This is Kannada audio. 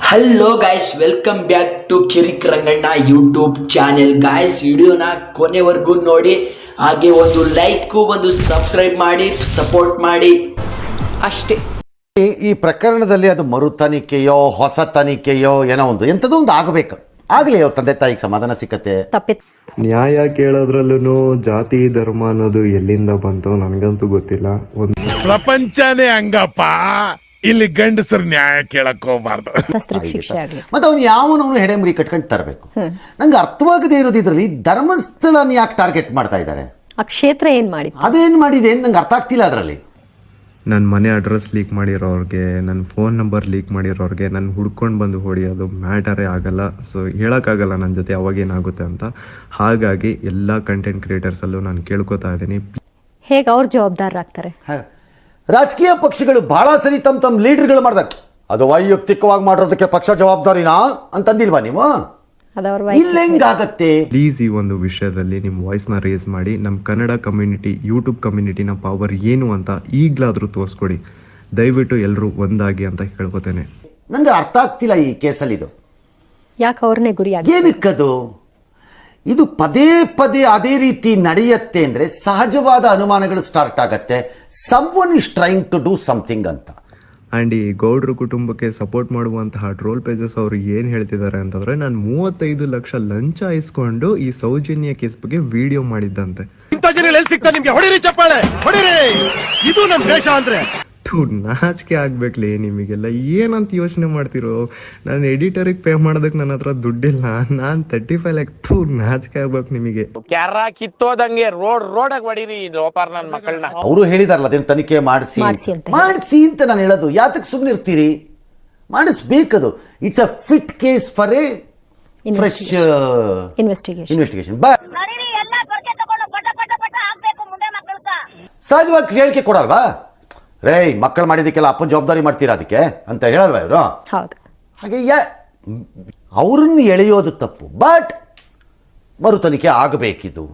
Hello guys, welcome back to Kirik Ranganna YouTube channel. Guys, ವಿಡಿಯೋನ ಕೊನೆವರೆಗೂ ನೋಡಿ, ಹಾಗೆ ಒಂದು ಲೈಕ್ ಒಂದು ಸಬ್ಸ್ಕ್ರೈಬ್ ಮಾಡಿ ಸಪೋರ್ಟ್ ಮಾಡಿ ಅಷ್ಟೇ. ಈ ಪ್ರಕರಣದಲ್ಲಿ ಅದು ಮರು ತನಿಖೆಯೋ ಹೊಸ ತನಿಖೆಯೋ ಏನೋ ಒಂದು ಎಂಥದೋ ಒಂದು ಆಗಬೇಕು. ಆಗಲಿ ಅವ್ರ ತಂದೆ ತಾಯಿಗೆ ಸಮಾಧಾನ ಸಿಕ್ಕತ್ತೆ. ನ್ಯಾಯ ಕೇಳೋದ್ರಲ್ಲೂ ಜಾತಿ ಧರ್ಮ ಅನ್ನೋದು ಎಲ್ಲಿಂದ ಬಂತು ನನಗಂತೂ ಗೊತ್ತಿಲ್ಲ. ಒಂದು ಪ್ರಪಂಚನೇ ಹಂಗಪ್ಪ, ಇಲ್ಲಿ ಗಂಡಸರು ನ್ಯಾಯ ಕೇಳಕ್ ಹೋಗ್ಬಾರ್ದು. ಮತ್ತೆ ಅವ್ನು ಯಾವನವನು ಹೆಡೆಮುರಿ ಕಟ್ಕೊಂಡು ತರಬೇಕು. ನಂಗೆ ಅರ್ಥವಾಗದೇ ಇರೋದು ಇದರಲ್ಲಿ ಧರ್ಮಸ್ಥಳನ ಯಾಕೆ ಟಾರ್ಗೆಟ್ ಮಾಡ್ತಾ ಇದ್ದಾರೆ? ಆ ಕ್ಷೇತ್ರ ಏನ್ ಮಾಡಿ ಅದೇನ್ ಮಾಡಿದೆ ಅಂತ ನಂಗೆ ಅರ್ಥ ಆಗ್ತಿಲ್ಲ. ಅದರಲ್ಲಿ ನನ್ನ ಮನೆ ಅಡ್ರೆಸ್ ಲೀಕ್ ಮಾಡಿರೋರಿಗೆ, ನನ್ನ ಫೋನ್ ನಂಬರ್ ಲೀಕ್ ಮಾಡಿರೋರಿಗೆ ನಾನು ಹುಡ್ಕೊಂಡು ಬಂದು ಹೊಡಿಯೋದು ಮ್ಯಾಟರೇ ಆಗಲ್ಲ. ಸೊ ಹೇಳೋಕ್ಕಾಗಲ್ಲ ನನ್ನ ಜೊತೆ ಅವಾಗೇನಾಗುತ್ತೆ ಅಂತ. ಹಾಗಾಗಿ ಎಲ್ಲ ಕಂಟೆಂಟ್ ಕ್ರಿಯೇಟರ್ಸಲ್ಲೂ ನಾನು ಕೇಳ್ಕೊತಾ ಇದ್ದೀನಿ, ಹೇಗೆ ಅವ್ರು ಜವಾಬ್ದಾರರಾಗ್ತಾರೆ. ರಾಜಕೀಯ ಪಕ್ಷಗಳು ಬಹಳ ಸರಿ ತಮ್ಮ ಲೀಡರ್ಗಳು ಮಾಡ್ದಾಗ ಅದು ವೈಯಕ್ತಿಕವಾಗಿ ಮಾಡಿರೋದಕ್ಕೆ ಪಕ್ಷ ಜವಾಬ್ದಾರಿನಾ ಅಂತಂದಿಲ್ವಾ ನೀವು? ಇಲ್ಲ ಹೆಂಗಾಗತ್ತೆ? ಪ್ಲೀಸ್ ಈ ಒಂದು ವಿಷಯದಲ್ಲಿ ನಿಮ್ಮ ವಾಯ್ಸ್ನ ರೇಸ್ ಮಾಡಿ ನಮ್ಮ ಕನ್ನಡ ಕಮ್ಯುನಿಟಿ, ಯೂಟ್ಯೂಬ್ ಕಮ್ಯುನಿಟಿನ ಪವರ್ ಏನು ಅಂತ ಈಗಲಾದರೂ ತೋರಿಸ್ಕೊಡಿ. ದಯವಿಟ್ಟು ಎಲ್ಲರೂ ಒಂದಾಗಿ ಅಂತ ಕೇಳ್ಕೊತೇನೆ. ನಂಗೆ ಅರ್ಥ ಆಗ್ತಿಲ್ಲ ಈ ಕೇಸಲ್ಲಿ ಇದು ಯಾಕೆ ಅವ್ರನ್ನೇ ಗುರಿಯಾಗಿ ಏನಕ್ಕದು. ಇದು ಪದೇ ಪದೇ ಅದೇ ರೀತಿ ನಡೆಯುತ್ತೆ ಅಂದರೆ ಸಹಜವಾದ ಅನುಮಾನಗಳು ಸ್ಟಾರ್ಟ್ ಆಗತ್ತೆ. Someone is trying to do something ಅಂತ. ಆ್ಯಂಡ್ ಈ ಗೌಡ್ರ ಕುಟುಂಬಕ್ಕೆ ಸಪೋರ್ಟ್ ಮಾಡುವಂತಹ ಟ್ರೋಲ್ ಪೇಜಸ್ ಅವರು ಏನು ಹೇಳ್ತಿದ್ದಾರೆ ಅಂತಂದರೆ, ನಾನು 35 ಲಕ್ಷ ಲಂಚ ಇಸ್ಕೊಂಡು ಈ ಸೌಜನ್ಯ ಕೇಸ್ ಬಗ್ಗೆ ವಿಡಿಯೋ ಮಾಡಿದ್ದಂತೆ. ನಿಮ್ಗೆ ಹೊಡಿರಿ ಚಪ್ಪಾಳೆ, ಹೊಡಿರಿ. ಇದು ನಮ್ಮ ದೇಶ ಅಂದ್ರೆ ನಾಚಿಕೆ ಆಗ್ಬೇಕ್ಲಿ ನಿಮಗೆಲ್ಲ. ಏನಂತ ಯೋಚನೆ ಮಾಡ್ತಿರೋ? ನಾನು ಎಡಿಟರಿಗೆ ಪೇ ಮಾಡೋದಕ್ಕೆ ನನ್ನ ಹತ್ರ ದುಡ್ಡಿಲ್ಲ. ನಾನು 35 ಲ್ಯಾಕ್ ನಾಚಿಕೆ ಆಗ್ಬೇಕು ನಿಮಗೆ. ಕ್ಯಾರ ಕಿತ್ತೋದಂಗೆ ರೋಡಾಗ ಹೊಡಿರಿ ನನ್ನ ಮಕ್ಕಳನ್ನ. ಅವರು ಹೇಳಿದಾರಲ್ಲ ಅದೇನು ತನಿಖೆ ಮಾಡಿಸಿ ಅಂತ ನಾನು ಹೇಳೋದು. ಯಾತಕ್ಕೆ ಸುಮ್ಮನೆ ಇರ್ತೀರಿ? ಮಾಡಿಸ್ಬೇಕದು. It's a fit case for a fresh investigation. ಸಹಜವಾಗಿ ಹೇಳಿಕೆ ಕೊಡಲ್ವಾ? ರೇ, ಮಕ್ಕಳು ಮಾಡಿದಕ್ಕೆಲ್ಲ ಅಪ್ಪನ ಜವಾಬ್ದಾರಿ ಮಾಡ್ತೀರಾ ಅದಕ್ಕೆ ಅಂತ ಹೇಳಲ್ವಾ ಇವರು? ಹಾಗೆ ಅವ್ರನ್ನ ಎಳೆಯೋದು ತಪ್ಪು. ಬಟ್ ಮರು ತನಿಖೆ ಆಗಬೇಕಿದು.